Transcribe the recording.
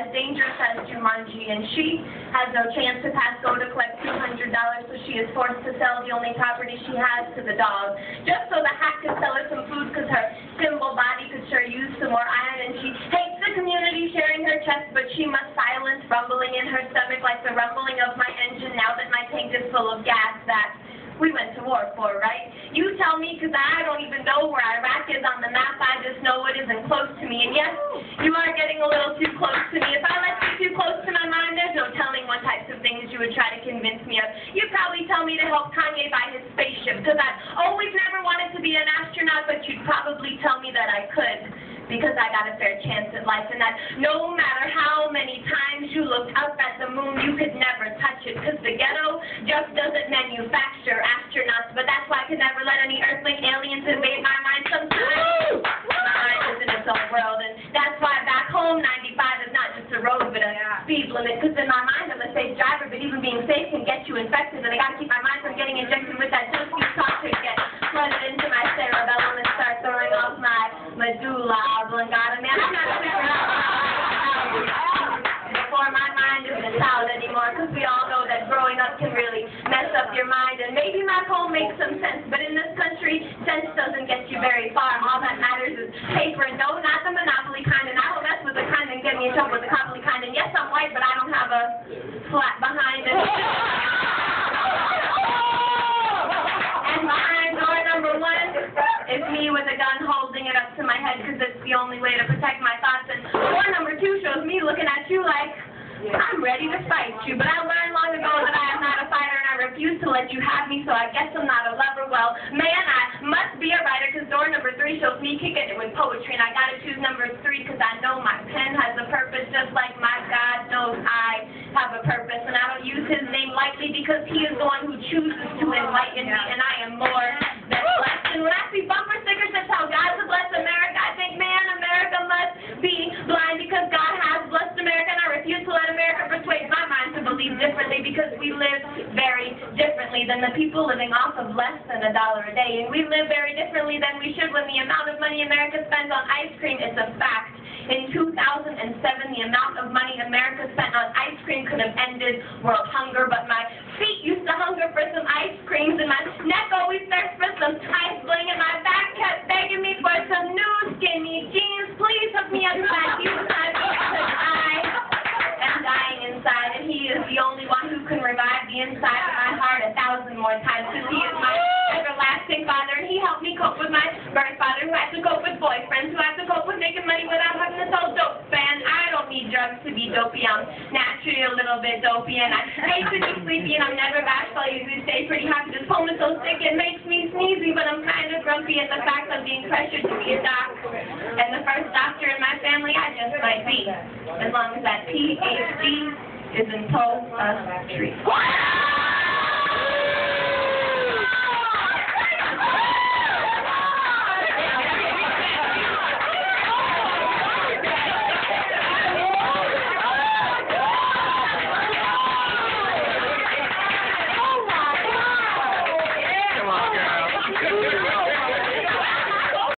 as dangerous as Jumanji, and she has no chance to pass go to collect $200, so she is forced to sell the only property she has to the dog, just so the hack could sell her some food, because her symbol body could sure use some more iron, and she hates the community sharing her chest, but she must silence rumbling in her stomach like the rumbling of my engine now that my tank is full of gas that we went to war for, right? You tell me, because I don't even know where Iraq is on the map. I just know it isn't close to me. And yes, you are getting a little too close to me. If I let you too close to my mind, there's no telling what types of things you would try to convince me of. You'd probably tell me to help Kanye buy his spaceship, because I've always never wanted to be an astronaut, but you'd probably tell me that I could, because I got a fair chance at life, and that no matter how many times you looked up at the moon, you could never touch it, because the ghetto just doesn't manufacture astronauts, but that's why I could never let any earthling aliens invade my mind sometimes. My mind is in its own world, and that's why back home 95 is not just a road, but a speed limit, because in my mind I'm a safe driver, but even being safe can get you infected, and I got to keep my mind from getting injected with that toasty toxic get flooded into my cerebellum and start throwing off my medulla oblongata. Man, I'm not figuring out before my mind isn't out anymore, because we all know that growing up can really mess up your mind, and maybe my poem makes some sense, but in this country, sense doesn't get you very far. All that matters is paper, and no, not the monopoly kind, and I don't mess with the kind that get me in trouble with the copley kind, and yes, I'm white, but I don't have a flat behind it. And behind door number 1 is me with a gun holding it up to my head, because it's the only way to protect my thoughts, and door number 2 shows me looking at you like, I'm ready to fight you, but I learned long ago that I am not a fighter, and I refuse to let you have me, so I guess I'm not a lover. Well, man, I must be a writer, because door number 3 shows me kicking it with poetry, and I gotta choose number 3, because I know my pen has a purpose, just like my God knows I have a purpose, and I don't use his name lightly, because he is the one who chooses to enlighten me, and I am more than blessed. And when I see bumper stickers that tell God to bless America, I think, man, America must be blind, because God has blessed America, and I refuse to let America persuade my mind to believe differently, because we live very differently than the people living off of less than $1 a day, and we live very differently than we should when the amount of money America spends on ice cream is a fact. In 2007, the amount of money America spent on ice cream could have ended world hunger, but my feet used to hunger for some ice creams, and my neck always thirst for some ice bling, and my back kept begging me for some new skinny jeans. Please hook me up to my because I am dying inside, and he is the only one who can revive the inside of my heart 1,000 more times, because he is my everlasting father, and he helped me cope with my birth father, who had to cope with boyfriends, who had to cope with making money without having to sell dope. And I don't need drugs to be dopey. I'm naturally a little bit dopey, and I hate to be sleepy, and I'm never bashful. I usually stay pretty happy. This poem is so sick, it makes me sneezy, but I'm kind of grumpy at the fact of being pressured to be a doc. And the first doctor in my family, I just might be, as long as that PhD isn't told us tree.